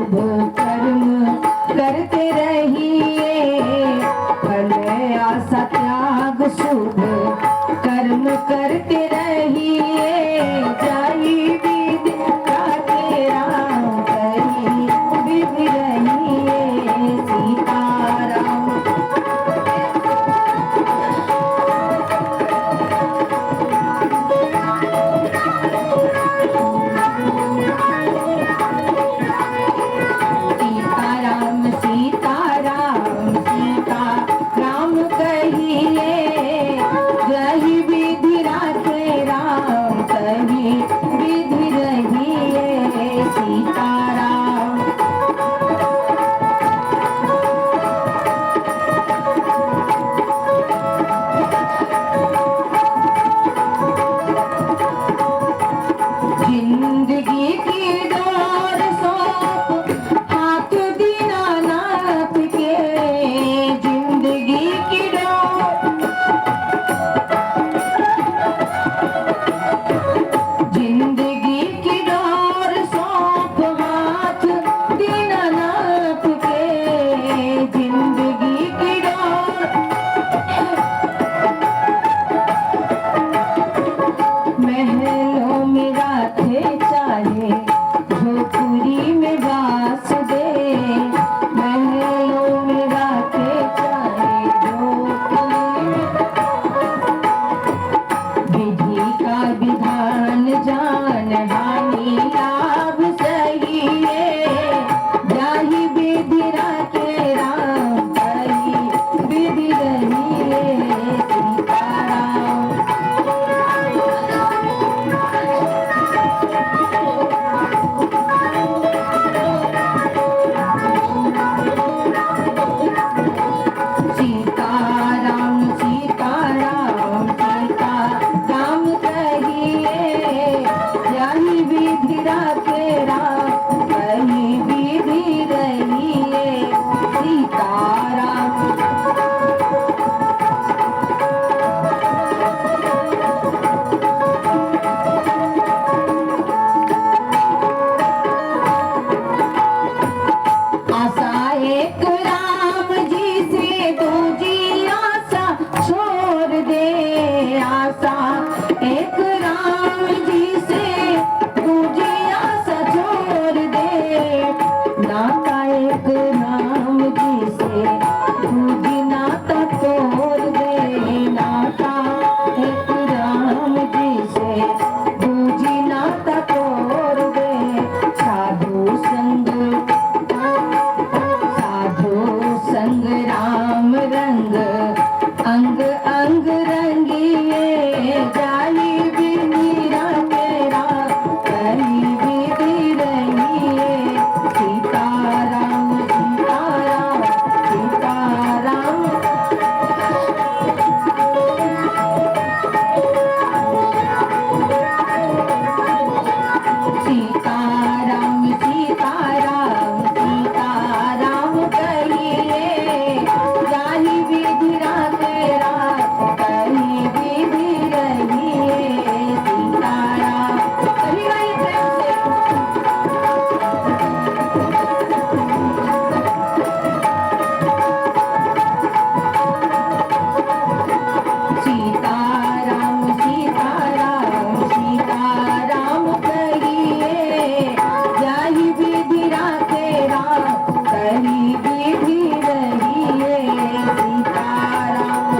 शुभ कर्म करते रहिए, फल आशा त्याग शुभ कर्म करते रहिए, जाई विधि राधे राम कही विधि रहिए सीताराम। सीताराम सीताराम सीताराम कहिए, जही विधि राखे राम कही विधि रहिए सीताराम। जिंदगी की डोर सौंप हाथ दीनानाथ के, जिंदगी की डोर, जिंदगी की डोर सौंप हाथ दीनानाथ के, जिंदगी की डोर महलों में राखे चाहे झोपड़ी में बास दे, महलों में राखे चाहे झोपड़ी में, विधि का विधान जान हानि लाभ सही है, जाहि विधि राखे राम कही विधि रहिए सीताराम। सीताराम सीताराम सीताराम कहिए, जाहि विधि राखे राम कही विधि रहिए सीताराम। आशा एक राम जी से दूजी आशा छोड़ दे, आशा एक राम जी से दूजी आशा छोड़ दे, नाता एक राम जी से दूजी नाता तोड़ दे, नाता एक राम जी से दूजी नाता तोड़ दे, साधु संग संग राम रंग अंग अंग रंगिए, जाई विधि राखे राम कही विधि रहिए सीताराम सीताराम सीताराम। सीताराम सीताराम सीताराम कहिए, जाहि विधि राखे राम कही विधि रहिए सीताराम। सभी भाई प्रेम से सीताराम सीताराम सीताराम कहिए, जाहि विधि राखे राम कही विधि रहिए सीताराम।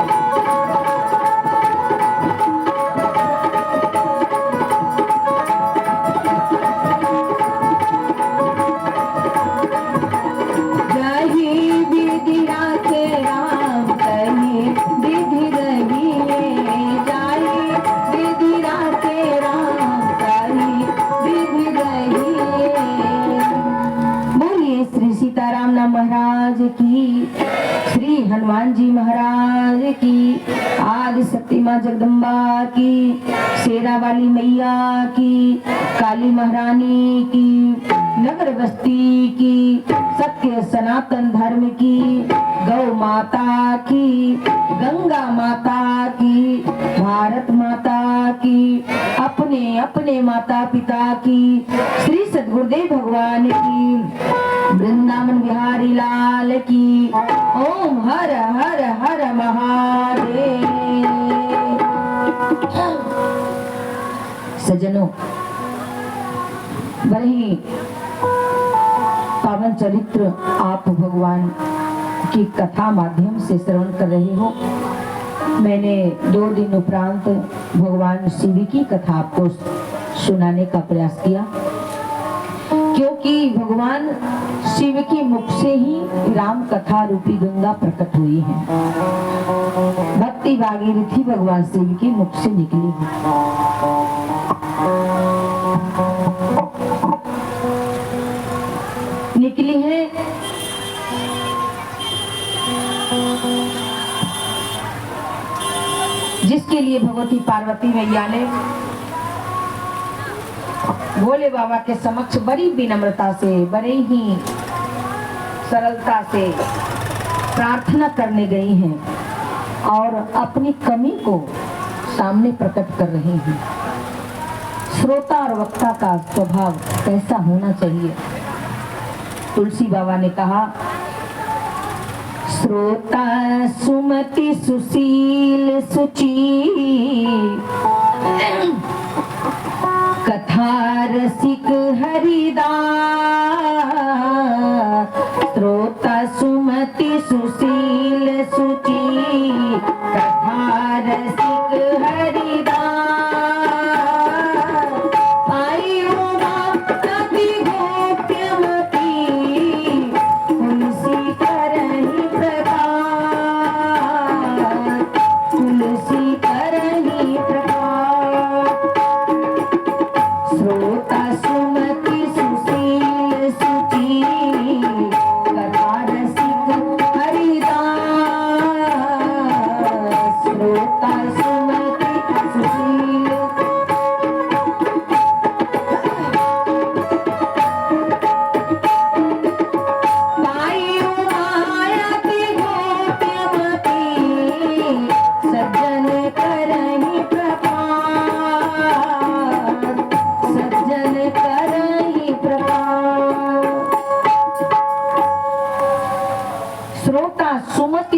जाहि विधि राखे राम कही विधि रहिए, जाहि विधि राखे राम कही विधि रहिए। बोलिए श्री सीताराम नाम महाराज की, श्री हनुमान जी महाराज की, आदि शक्ति माँ जगदम्बा की, शेरा वाली मैया की, काली महारानी की, नगर बस्ती की, सत्य सनातन धर्म की, गौ माता की, गंगा माता की, भारत माता की, अपने अपने माता पिता की, श्री सद्गुरुदेव भगवान की वृंदावन बिहारी लाल की। ओम हर हर हर महादेव। सज्जनों, बड़े ही पावन चरित्र आप भगवान की कथा माध्यम से श्रवण कर रहे हो। मैंने 2 दिन उपरांत भगवान शिव की कथा आपको सुनाने का प्रयास किया, क्योंकि भगवान शिव के मुख से ही राम कथा रूपी गंगा प्रकट हुई है। भक्ति भागीरथी भगवान शिव के मुख से निकली है। निकली है जिसके लिए भगवती पार्वती मैया ने भोले बाबा के समक्ष बड़ी विनम्रता से, बड़े ही सरलता से प्रार्थना करने गई हैं और अपनी कमी को सामने प्रकट कर रही हैं। श्रोता और वक्ता का स्वभाव कैसा होना चाहिए? तुलसी बाबा ने कहा, श्रोता सुमति सुशील सुची, कथा रसिक हरिदास। श्रोता सुमति सुशील सुची, कथा रसिक हरिदास।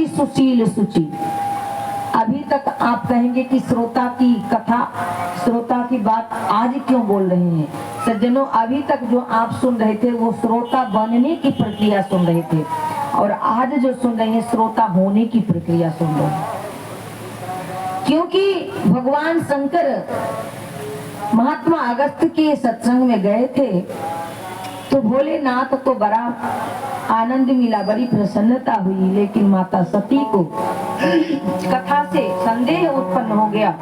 सुशील सुचि। अभी तक आप कहेंगे कि श्रोता की कथा, श्रोता की बात आज क्यों बोल रहे हैं? सज्जनों, अभी तक जो आप सुन रहे थे वो श्रोता बनने की प्रक्रिया सुन रहे थे, और आज जो सुन रहे हैं श्रोता होने की प्रक्रिया सुन रहे हैं। क्योंकि भगवान शंकर महात्मा अगस्त के सत्संग में गए थे तो भोलेनाथ को बड़ा आनंद मिला, बड़ी प्रसन्नता हुई, लेकिन माता सती को कथा से संदेह उत्पन्न हो गया,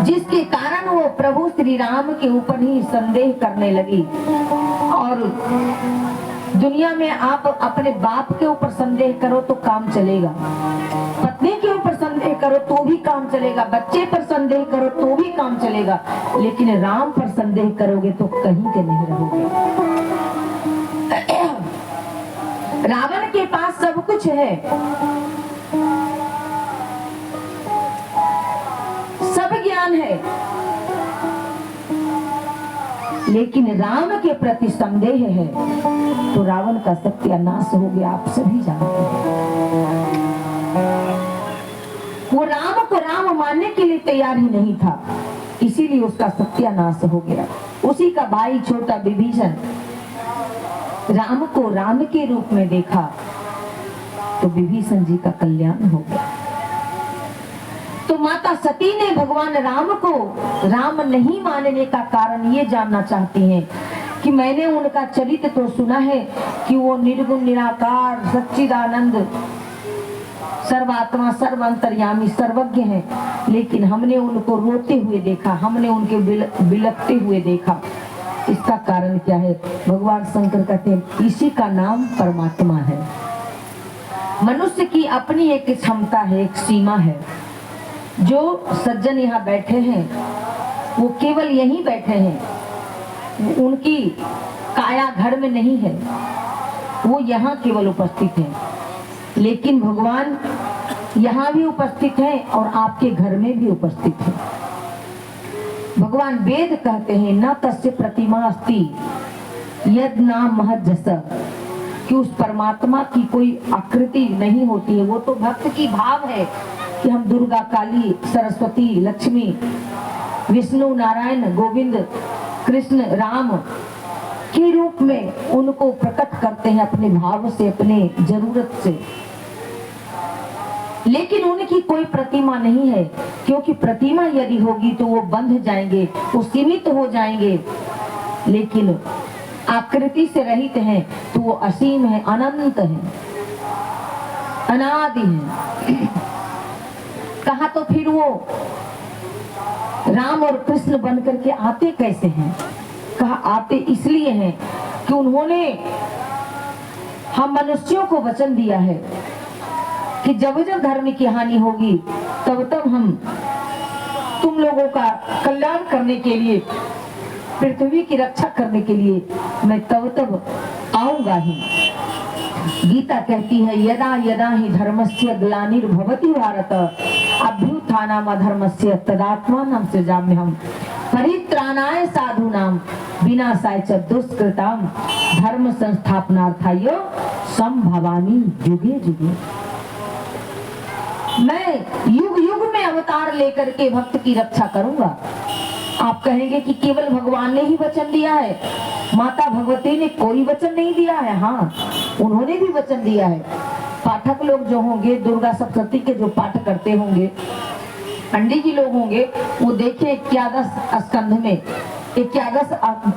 जिसके कारण वो प्रभु श्री राम के ऊपर ही संदेह करने लगी। और दुनिया में आप अपने बाप के ऊपर संदेह करो तो काम चलेगा, पत्नी के ऊपर संदेह करो तो भी काम चलेगा, बच्चे पर संदेह करो तो भी काम चलेगा, लेकिन राम पर संदेह करोगे तो कहीं के नहीं रहोगे। रावण के पास सब कुछ है, सब ज्ञान है, लेकिन राम के प्रति संदेह है तो रावण का सत्यानाश हो गया। आप सभी जानते हैं वो राम को राम मानने के लिए तैयार ही नहीं था, इसीलिए उसका सत्यानाश हो गया। उसी का भाई छोटा विभीषण राम को राम के रूप में देखा तो विभीषण जी का कल्याण हो गया। तो माता सती ने भगवान राम को राम नहीं मानने का कारण ये जानना चाहती हैं कि मैंने उनका चरित्र तो सुना है कि वो निर्गुण निराकार सच्चिदानंद सर्वात्मा सर्वांतर्यामी सर्वज्ञ हैं, लेकिन हमने उनको रोते हुए देखा, हमने उनके बिलखते हुए देखा। इसका कारण क्या है? भगवान शंकर कहते हैं इसी का नाम परमात्मा है। मनुष्य की अपनी एक क्षमता है, एक सीमा है। जो सज्जन यहाँ बैठे हैं वो केवल यहीं बैठे हैं, उनकी काया घर में नहीं है, वो यहाँ केवल उपस्थित हैं, लेकिन भगवान यहाँ भी उपस्थित हैं और आपके घर में भी उपस्थित हैं। भगवान वेद कहते हैं न तस्य प्रतिमा अस्ति यद नाम महज जस, कि उस परमात्मा की कोई आकृति नहीं होती है। वो तो भक्त की भाव है कि हम दुर्गा, काली, सरस्वती, लक्ष्मी, विष्णु, नारायण, गोविंद, कृष्ण, राम के रूप में उनको प्रकट करते हैं अपने भाव से, अपने जरूरत से। लेकिन उनकी कोई प्रतिमा नहीं है, क्योंकि प्रतिमा यदि होगी तो वो बंध जाएंगे, वो सीमित हो जाएंगे। लेकिन आकृति से रहित हैं तो वो असीम है, अनंत है, अनादि है। कहा तो फिर वो राम और कृष्ण बनकर के आते कैसे हैं? कहा आते इसलिए हैं कि उन्होंने हम मनुष्यों को वचन दिया है कि जब जब धर्म की हानि होगी तब तब हम तुम लोगों का कल्याण करने के लिए, पृथ्वी की रक्षा करने के लिए मैं तब तब आऊंगा ही। गीता कहती है यदा यदा ही धर्मस्य ग्लानिर्भवति भारत अभ्युत्थानाम अधर्मस्य तदात्मानं सृजाम्यहम् परित्राणाय साधूनां विनाशाय च दुष्कृतां धर्म संस्थापनार्थाय संभवामि युगे युगे। मैं युग युग में अवतार लेकर के भक्त की रक्षा करूंगा। आप कहेंगे कि केवल भगवान ने ही वचन दिया है, माता भगवती ने कोई वचन नहीं दिया है? हाँ, उन्होंने भी वचन दिया है। पाठक लोग जो होंगे, दुर्गा सप्तशती के जो पाठ करते होंगे, पंडित जी लोग होंगे, वो देखे 11 स्कंध में, 11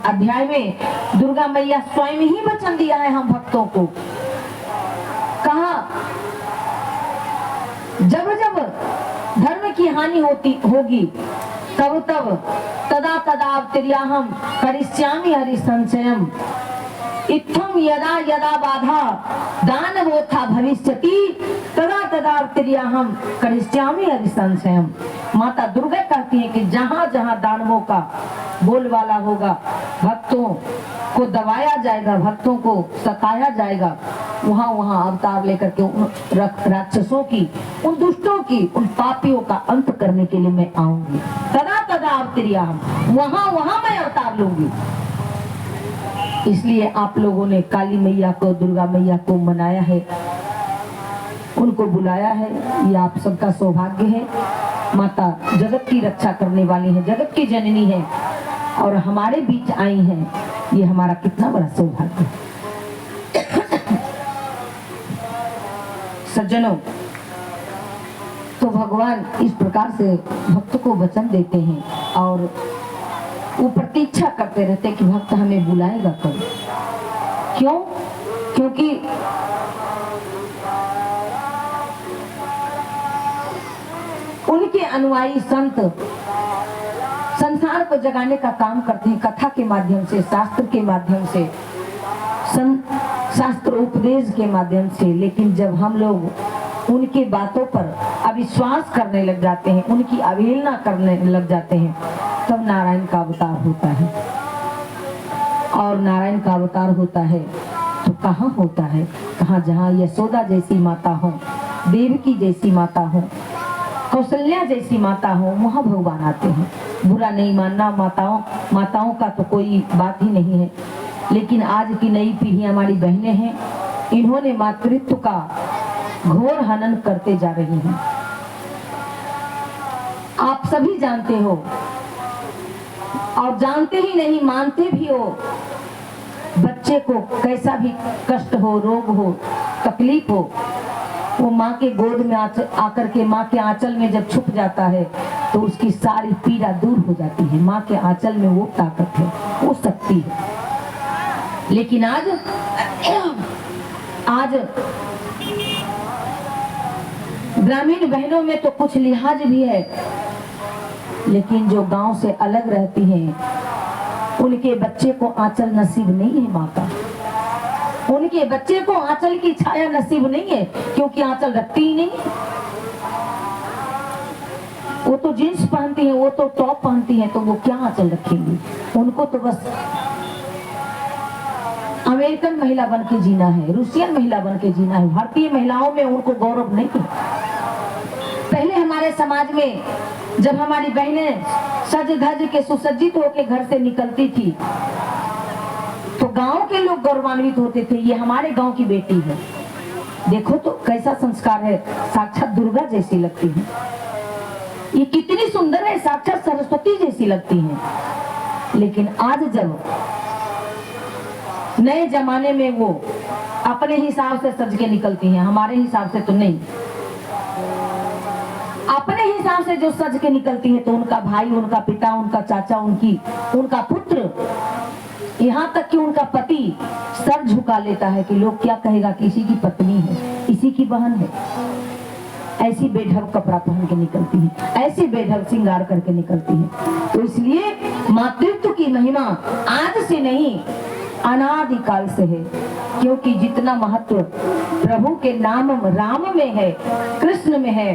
अध्याय में दुर्गा मैया स्वयं ही वचन दिया है हम भक्तों को। कहा जब जब धर्म की हानि होगी तब तब तदा तदा तिर्याहम करिष्यामि हरि संचयम इत्थम यदा यदा बाधा दानवोत्था भविष्यति तदा तदा तिर्याहम करिष्यामि हरि संचयम। माता दुर्गा कहती है कि जहां जहां दानवों का बोलबाला होगा, भक्तों को दबाया जाएगा, भक्तों को सताया जाएगा, वहां वहां अवतार लेकर के उन राक्षसों की, उन दुष्टों की, उन पापियों का अंत करने के लिए मैं आऊंगी। तदा तदा अवतरियाहम, वहां वहां मैं अवतार लूंगी। इसलिए आप लोगों ने काली मैया को, दुर्गा मैया को मनाया है, उनको बुलाया है, ये आप सबका सौभाग्य है। माता जगत की रक्षा करने वाली है, जगत की जननी है और हमारे बीच आई हैं, ये हमारा कितना बड़ा सौभाग्य है। सज्जनों, तो भगवान इस प्रकार से भक्त को वचन देते हैं और वो प्रतीक्षा करते रहते हैं कि भक्त हमें बुलाएगा कब। क्यों? क्योंकि उनके अनुयायी संत संसार को जगाने का काम करते हैं, कथा के माध्यम से, शास्त्र के माध्यम से, शास्त्र उपदेश के माध्यम से। लेकिन जब हम लोग उनकी बातों पर अविश्वास करने लग जाते हैं, उनकी अवहेलना करने लग जाते हैं, तब नारायण का अवतार होता है। और नारायण का अवतार होता है तो कहाँ होता है? कहाँ? जहाँ यशोदा जैसी माता हो, देवकी जैसी माता हो, कौशल्या जैसी माता हो, वहाँ भगवान आते हैं। बुरा नहीं मानना, माताओं का तो कोई बात ही नहीं है। लेकिन आज की नई पीढ़ी हमारी बहनें हैं, इन्होंने मातृत्व का घोर हनन करते जा रही हैं। आप सभी जानते हो और जानते ही नहीं, मानते भी हो, बच्चे को कैसा भी कष्ट हो, रोग हो, तकलीफ हो, वो माँ के गोद में आकर के माँ के आंचल में जब छुप जाता है तो उसकी सारी पीड़ा दूर हो जाती है। माँ के आंचल में वो ताकत है, वो शक्ति है। लेकिन आज ग्रामीण बहनों में तो कुछ लिहाज भी है, लेकिन जो गांव से अलग रहती हैं, उनके बच्चे को आंचल नसीब नहीं है माँ का। उनके बच्चे को आंचल की छाया नसीब नहीं है, क्योंकि आंचल रखती ही नहीं है। वो तो जींस पहनती है, वो तो टॉप पहनती है, तो वो क्या आंचल रखेंगी? उनको तो बस अमेरिकन महिला बन के जीना है, रूसियन महिला बन के जीना है। भारतीय महिलाओं में उनको गौरव नहीं है। पहले हमारे समाज में जब हमारी बहनें सज धज के सुसज्जित होकर घर से निकलती थी तो गांव के लोग गौरवान्वित होते थे, ये हमारे गांव की बेटी है, देखो तो कैसा संस्कार है, साक्षात दुर्गा जैसी लगती है, ये कितनी सुंदर है, साक्षात सरस्वती जैसी लगती है। लेकिन आज जब नए जमाने में वो अपने हिसाब से सज के निकलती हैं, हमारे हिसाब से तो नहीं, अपने हिसाब से जो सज के निकलती है, तो उनका भाई, उनका पिता, उनका चाचा, उनका पुत्र, यहाँ तक कि उनका पति सर झुका लेता है कि लोग क्या कहेगा कि इसी की पत्नी है, इसी की बहन है। ऐसी बेढंग कपड़ा पहन के निकलती है, ऐसी बेढंग श्रृंगार करके निकलती है। तो इसलिए मातृत्व की महिमा आज से नहीं, अनादिकाल से है, क्योंकि जितना महत्व प्रभु के नाम राम में है, कृष्ण में है,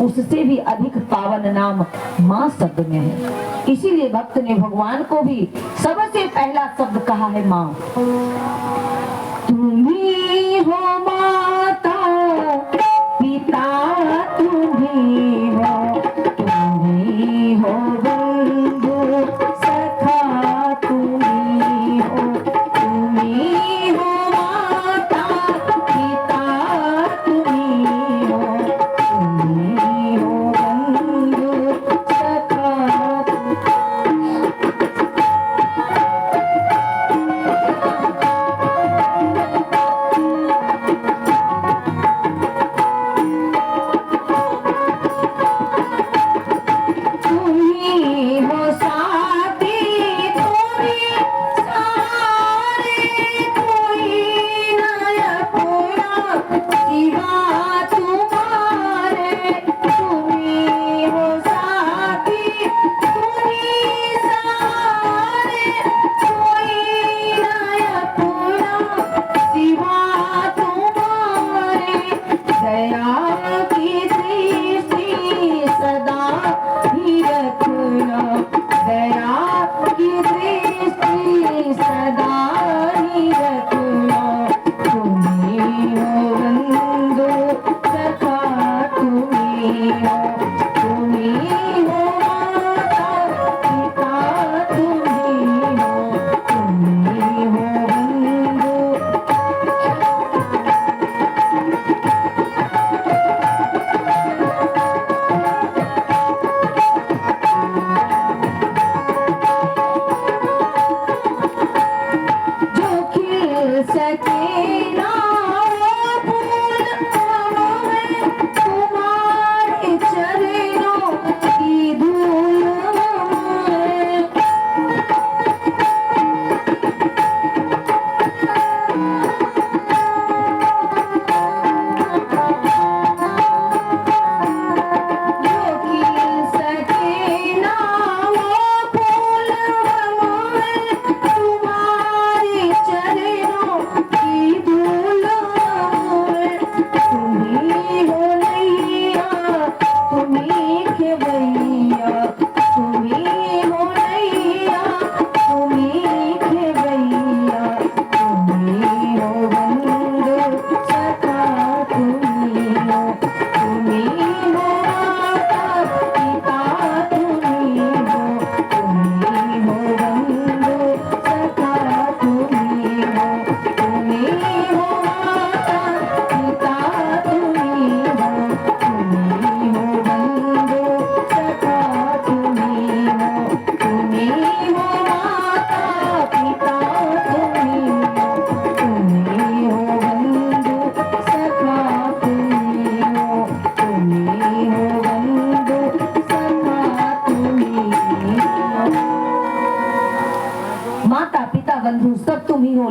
उससे भी अधिक पावन नाम माँ शब्द में है। इसीलिए भक्त ने भगवान को भी सबसे पहला शब्द कहा है माँ। तुम ही हो माता पिता, तुम ही हो बंधु सखा, तुम ही हो माता पिता, तुम ही हो बंधु सखा।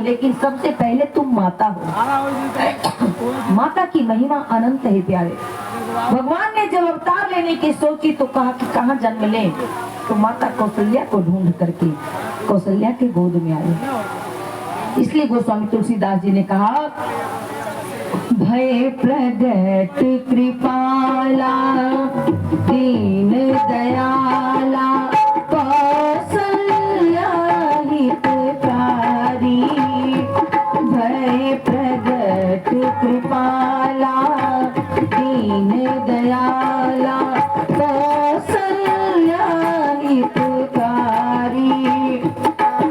लेकिन सबसे पहले तुम माता हो। माता की महिमा अनंत है प्यारे। भगवान ने जब अवतार लेने की सोची तो कहा कि कहाँ जन्म लें, तो माता कौशल्या को ढूंढ करके कौशल्या के गोद में आए। इसलिए गोस्वामी तुलसीदास जी ने कहा, भय प्रगट कृपाला दीन दयाला कौशल्या हितकारी। भय प्रगट कृपाला दीन दयाला कौशल्या हितकारी।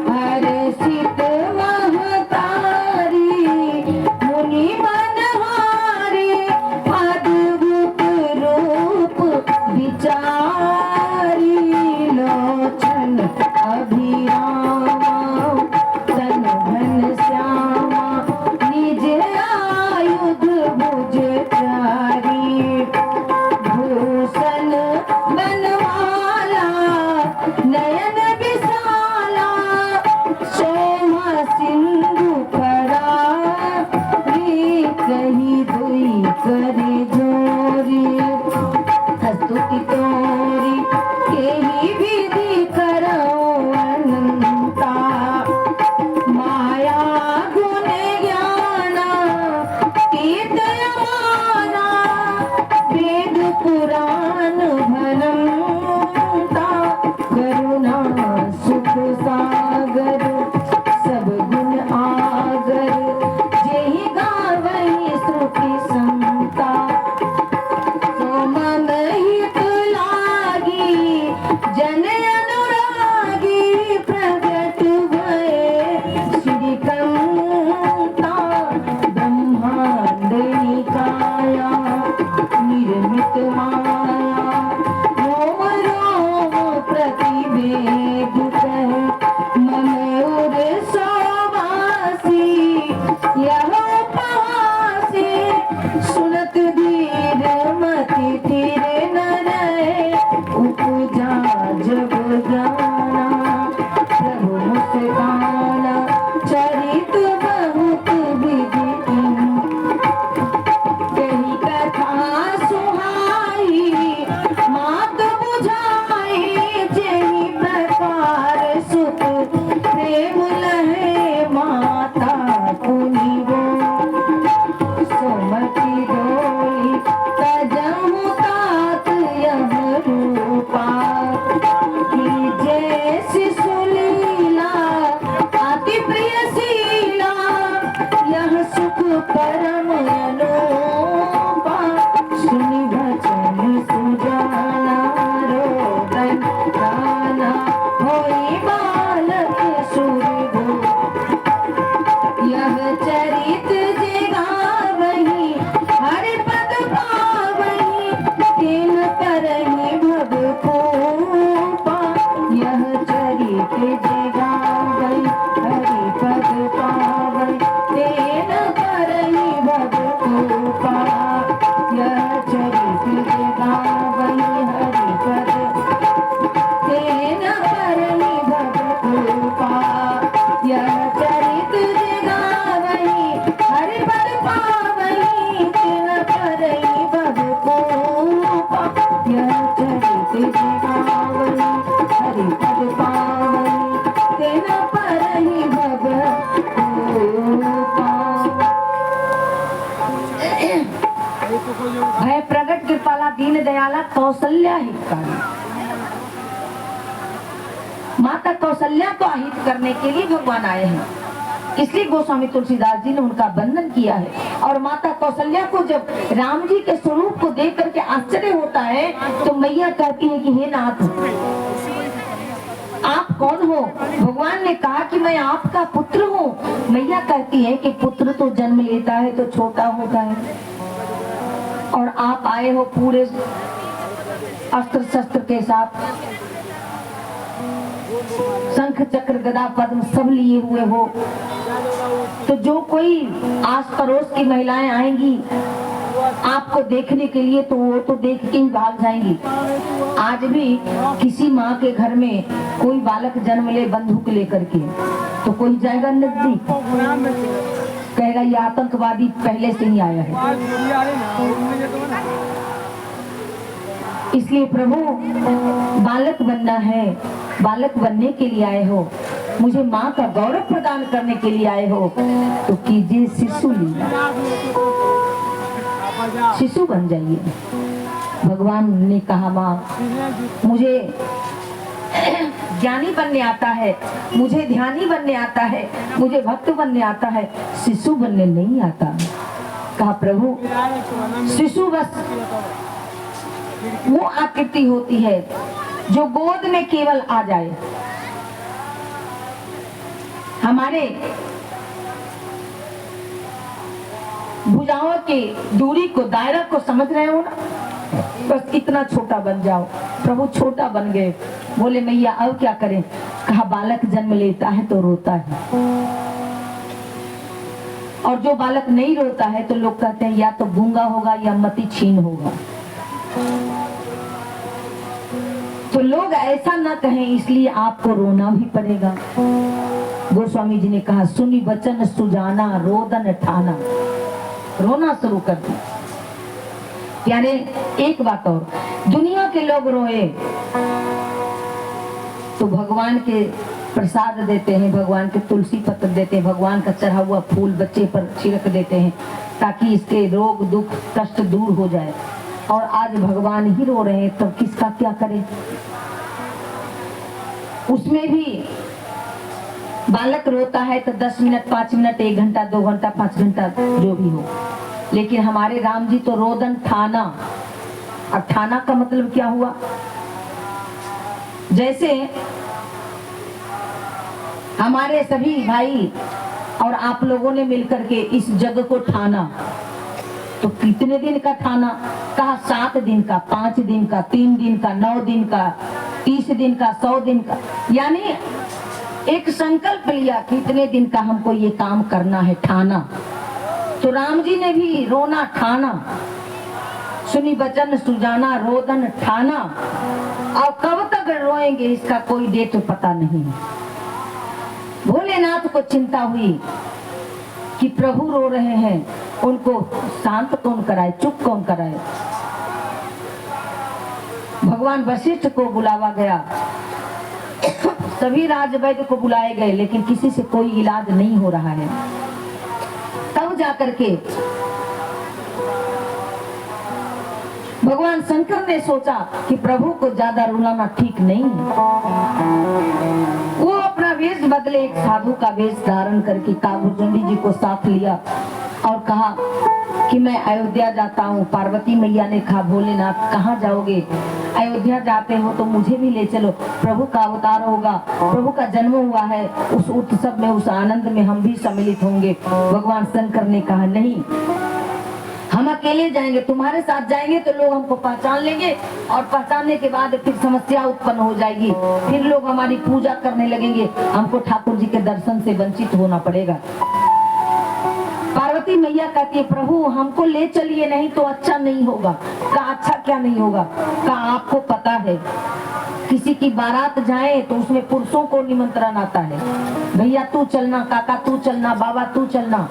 हर्षित मह चरित जे गावहि हरि पद पावहि तिन करहि भव कोपा। यह चरित जे गावहि हरि पद पावहि तिन करहि भव कोपा। यह चरित जे गावहि हरि पद तिन करहि भव कोपा। यह चरित जे गावहि हरि पद पावहि तिन करहि भव कोपा। यह चरित जे गावहि हरि पद पावहि तिन करहि भव कोपा। भय प्रगट कृपाला दीन दयाला कौशल्या हितकारी। माता कौशल्या को आहित करने के लिए भगवान आए हैं, इसलिए गोस्वामी तुलसीदास जी ने उनका वंदन किया है। और माता कौशल्या को जब राम जी के स्वरूप को देख करके आश्चर्य होता है तो मैया कहती है कि हे नाथ आप कौन हो? भगवान ने कहा कि मैं आपका पुत्र हूँ। मैया कहती है कि पुत्र तो जन्म लेता है तो छोटा होता है, और आप आए हो पूरे अस्त्र शस्त्र के साथ, शंख चक्र गदा पद्म सब लिए हुए हो, तो जो कोई आस पड़ोस की महिलाएं आएंगी आपको देखने के लिए तो वो तो देख के ही भाग जाएंगी। आज भी किसी माँ के घर में कोई बालक जन्म ले बंदूक लेकर के तो कोई जाएगा नजदीक, कहेगा ये आतंकवादी पहले से ही आया है। इसलिए प्रभु बालक बनना है, बालक बनने के लिए आए हो, मुझे माँ का गौरव प्रदान करने के लिए आए हो, तो कीजिए शिशु लीला, शिशु बन जाइए। भगवान ने कहा माँ मुझे ज्ञानी बनने आता है, मुझे ध्यानी बनने आता है, मुझे भक्त बनने आता है, शिशु बनने नहीं आता। कहा प्रभु शिशु बस वो आकृति होती है जो गोद में केवल आ जाए। हमारे भुजाओं की दूरी को, दायरा को समझ रहे हो ना, बस इतना छोटा बन जाओ। प्रभु छोटा बन गए, बोले मैया अब क्या करें? कहा बालक जन्म लेता है तो रोता है, और जो बालक नहीं रोता है तो लोग कहते हैं या तो गूंगा होगा या मति छीन होगा। तो लोग ऐसा ना कहें इसलिए आपको रोना भी पड़ेगा। गोस्वामी जी ने कहा सुनी वचन सुजाना रोदन ठाना, रोना शुरू कर दिया। प्यारे एक बात और, दुनिया के लोग रोए तो भगवान के प्रसाद देते हैं, भगवान के तुलसी पत्र देते हैं, भगवान का चढ़ा हुआ फूल बच्चे पर छिड़क देते हैं ताकि इसके रोग दुख कष्ट दूर हो जाए। और आज भगवान ही रो रहे हैं तब किसका क्या करें? उसमें भी बालक रोता है तो 10 मिनट 5 मिनट 1 घंटा 2 घंटा 5 घंटा जो भी हो, लेकिन हमारे राम जी तो रोदन ठाना। अब ठाना का मतलब क्या हुआ? जैसे हमारे सभी भाई और आप लोगों ने मिलकर के इस जग को ठाना, तो कितने दिन का ठाना? कहा 7 दिन का, 5 दिन का, 3 दिन का, 9 दिन का, 30 दिन का, 100 दिन का, यानी एक संकल्प लिया कितने दिन का हमको ये काम करना है, ठाना। तो राम जी ने भी रोना ठाना, सुनी वचन सुजाना रोदन ठाना। और कब तक रोएंगे इसका कोई डेट पता नहीं। भोलेनाथ को चिंता हुई कि प्रभु रो रहे हैं, उनको शांत कौन कराए, चुप कौन कराए। भगवान वशिष्ठ को बुलावा गया, सभी राजवैद्य को बुलाए गए, लेकिन किसी से कोई इलाज नहीं हो रहा है। तब जाकर के भगवान शंकर ने सोचा कि प्रभु को ज्यादा रुलाना ठीक नहीं है। वो अपना वेश बदले, एक साधु का वेश धारण करके काबूचंडी जी को साथ लिया और कहा कि मैं अयोध्या जाता हूँ। पार्वती मैया ने कहा भोलेनाथ कहाँ जाओगे? अयोध्या जाते हो तो मुझे भी ले चलो, प्रभु का अवतार होगा, प्रभु का जन्म हुआ है, उस उत्सव में, उस आनंद में हम भी सम्मिलित होंगे। भगवान शंकर ने कहा नहीं, हम अकेले जाएंगे, तुम्हारे साथ जाएंगे तो लोग हमको पहचान लेंगे और पहचानने के बाद फिर समस्या उत्पन्न हो जाएगी, फिर लोग हमारी पूजा करने लगेंगे, हमको ठाकुर जी के दर्शन से वंचित होना पड़ेगा। पार्वती मैया कहती है प्रभु हमको ले चलिए, नहीं तो अच्छा नहीं होगा। कहा अच्छा क्या नहीं होगा? कहा आपको पता है किसी की बारात जाए तो उसमें पुरुषों को निमंत्रण आता है, भैया तू चलना, काका तू चलना, बाबा तू चलना।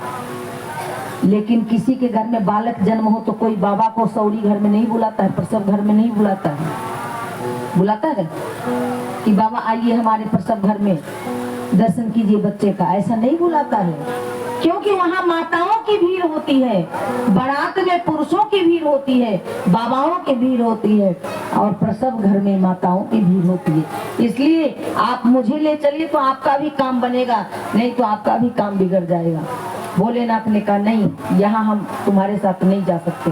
लेकिन किसी के घर में बालक जन्म हो तो कोई बाबा को सौरी घर में नहीं बुलाता है, प्रसव घर में नहीं बुलाता है। बुलाता है कि बाबा आइए हमारे प्रसव घर में दर्शन कीजिए बच्चे का, ऐसा नहीं बुलाता है। क्योंकि वहाँ माताओं की भीड़ होती है, बारात में पुरुषों की भीड़ होती है, बाबाओं की भीड़ होती है, और प्रसव घर में माताओं की भीड़ होती है। इसलिए आप मुझे ले चलिए तो आपका भी काम बनेगा, नहीं तो आपका भी काम बिगड़ जाएगा। भोलेनाथ ने कहा नहीं, यहाँ हम तुम्हारे साथ नहीं जा सकते,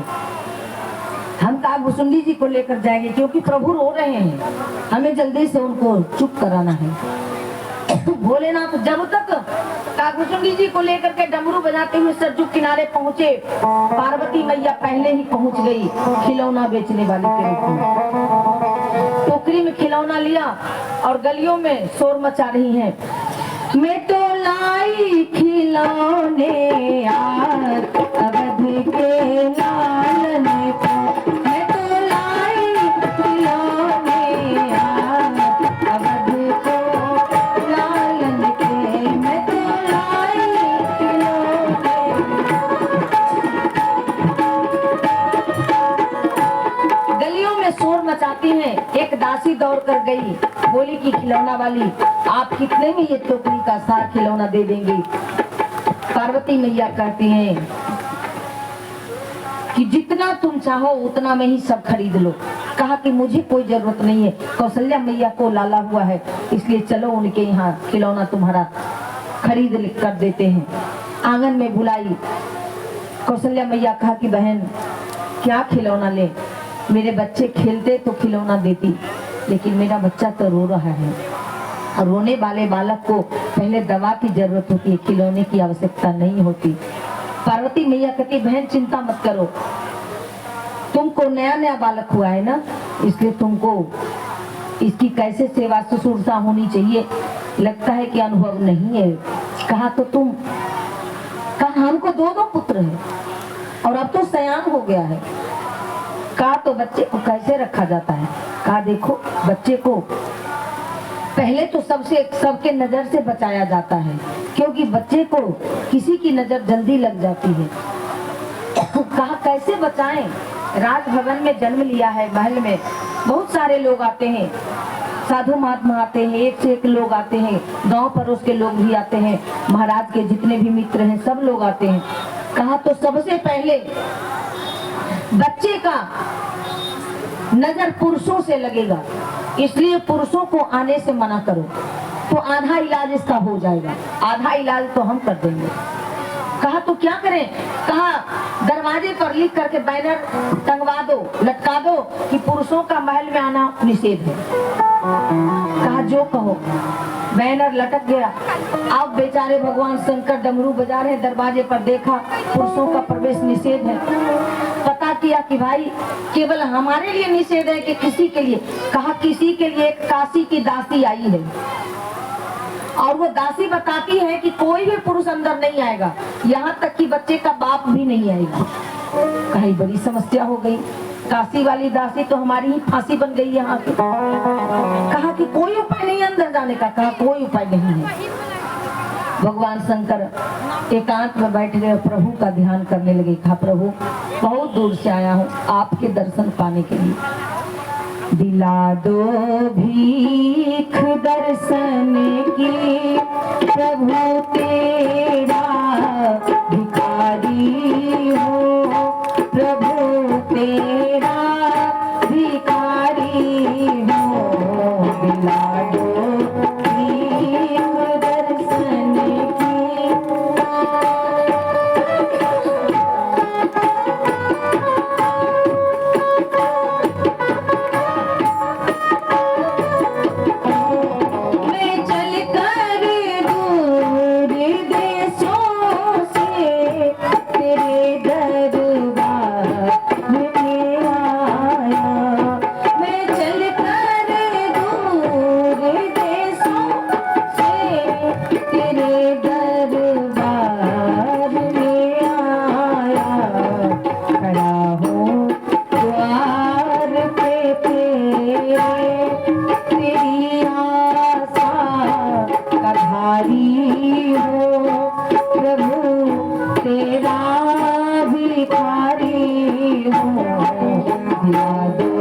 हम कहा भुसुंडी जी को लेकर जाएंगे, क्योंकि प्रभु रो रहे हैं, हमें जल्दी से उनको चुप कराना है। भोलेनाथ जब तक कागभुसुंडी जी को लेकर के डमरू बजाते हुए सरजू किनारे पहुंचे, पार्वती मैया पहले ही पहुंच गई खिलौना बेचने वाली के रूप में। टोकरी में खिलौना लिया और गलियों में शोर मचा रही हैं, मैं तो लाई खिलौने यार अवध के लालने को, मैं तो लाई खिलौने यार अवध को लालन के, मैं तो लाई खिलौने। गलियों में शोर मचाती हैं। एक दासी दौड़ कर गई, बोली कि खिलौना वाली आप कितने में ये टोकरी का सारा खिलौना दे देंगी? पार्वती मैया कहती हैं कि जितना तुम चाहो उतना में ही सब खरीद लो। कहा कि मुझे कोई जरूरत नहीं है, कौशल्या मैया को लाला हुआ है, इसलिए चलो उनके यहाँ खिलौना तुम्हारा खरीद कर देते हैं। आंगन में बुलाई, कौशल्या मैया कहा कि बहन क्या खिलौना ले, मेरे बच्चे खेलते तो खिलौना देती, लेकिन मेरा बच्चा तो रो रहा है, और रोने वाले बालक को पहले दवा की जरूरत होती है, खिलौने की आवश्यकता नहीं होती। पार्वती मैया कहती बहन चिंता मत करो, तुमको नया नया बालक हुआ है ना, इसलिए तुमको इसकी कैसे सेवा शुश्रूषा होनी चाहिए, लगता है कि अनुभव नहीं है। कहा तो तुम, कहा हमको दो पुत्र है और अब तो सयान हो गया है। कहा तो बच्चे को कैसे रखा जाता है? कहा देखो बच्चे को पहले तो सबके नजर से बचाया जाता है, क्योंकि बच्चे को किसी की नजर जल्दी लग जाती है। कहा कैसे बचाएं? राजभवन में जन्म लिया है, महल में बहुत सारे लोग आते हैं, साधु महात्मा आते हैं, एक से एक लोग आते हैं, गांव पड़ोस के लोग भी आते हैं, महाराज के जितने भी मित्र हैं सब लोग आते हैं। कहा तो सबसे पहले बच्चे का नजर पुरुषों से लगेगा, इसलिए पुरुषों को आने से मना करो, तो आधा इलाज इसका हो जाएगा, आधा इलाज तो हम कर देंगे। कहा तो क्या करें? कहा दरवाजे पर लिख करके बैनर टंगवा दो, लटका दो कि पुरुषों का महल में आना निषेध है। कहा जो कहो। बैनर लटक गया। अब बेचारे भगवान शंकर डमरू बजा रहे, दरवाजे पर देखा पुरुषों का प्रवेश निषेध है। पता किया कि भाई केवल हमारे लिए निषेध है कि किसी के लिए? कहा किसी के लिए। एक काशी की दासी आई है और वो दासी बताती है कि कोई भी पुरुष अंदर नहीं आएगा, यहाँ तक कि बच्चे का बाप भी नहीं आएगा। कहीं बड़ी समस्या हो गई, काशी वाली दासी तो हमारी ही फांसी बन गई यहाँ की। कहा कि कोई उपाय नहीं अंदर जाने का? कहा कोई उपाय नहीं है। भगवान शंकर एकांत में बैठ गए, प्रभु का ध्यान करने लगे। कहा प्रभु बहुत दूर से आया हूँ आपके दर्शन पाने के लिए, दिला दो भीख दर्शन की, प्रभु तेरा भिखारी हो, प्रभु तेरा भिखारी हो, दिला दो भीख दर्शन की। भिखारी हूँ दिला दो।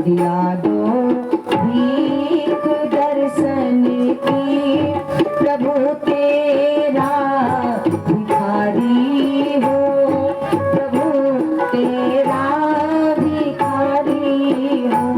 दिला दो भीख दर्शन की, प्रभु तेरा भिखारी हो, प्रभु तेरा भिखारी हो।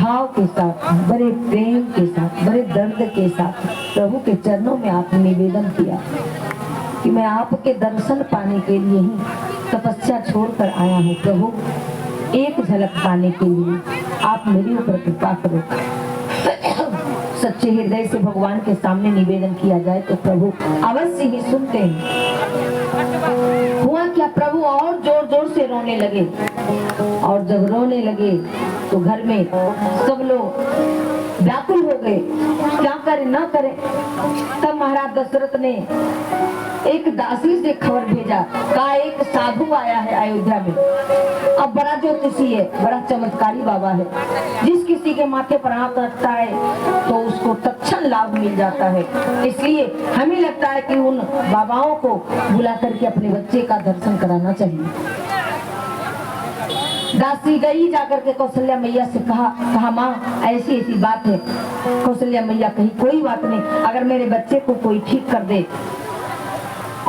भाव के साथ, बड़े प्रेम के साथ, बड़े दर्द के साथ प्रभु के चरणों में आपने निवेदन किया कि मैं आपके दर्शन पाने के लिए ही तपस्या छोड़कर आया हूँ। प्रभु एक झलक पाने के लिए आप मेरे ऊपर कृपा करो। सच्चे हृदय से भगवान के सामने निवेदन किया जाए तो प्रभु अवश्य ही सुनते हैं। हुआ क्या, प्रभु और जोर जोर से रोने लगे, और जब रोने लगे तो घर में सब लोग व्याकुल हो गए, क्या करें ना करें। तब महाराज दशरथ ने एक दासी से खबर भेजा, कहा एक साधु आया है अयोध्या में, अब बड़ा ज्योतिषी है, बड़ा चमत्कारी बाबा है, जिस किसी के माथे पर हाथ रखता है तो उसको तत्क्षण लाभ मिल जाता है। इसलिए हमें लगता है कि उन बाबाओं को बुला करके अपने बच्चे का दर्शन कराना चाहिए। दासी गई, जाकर के कौशल्या मैया से कहा माँ ऐसी ऐसी बात है। कौशल्या मैया कही कोई बात नहीं, अगर मेरे बच्चे को कोई ठीक कर दे,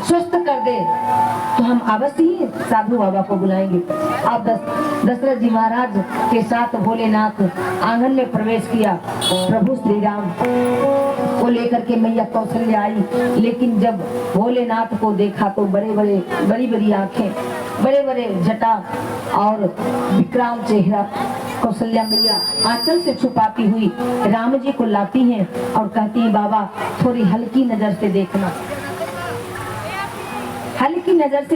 स्वस्थ कर दे, तो हम अवश्य ही साधु बाबा को बुलाएंगे। अब दशरथ जी महाराज के साथ भोलेनाथ आंगन में प्रवेश किया। प्रभु श्री राम को लेकर के मैया कौशल्या आई, लेकिन जब भोलेनाथ को देखा तो बड़ी बड़ी आंखें, बड़े बड़े जटा और विकराल चेहरा। कौशल्या मैया आंचल से छुपाती हुई राम जी को लाती हैं और कहती हैं बाबा थोड़ी हल्की नजर से देखना, हल्की नजर से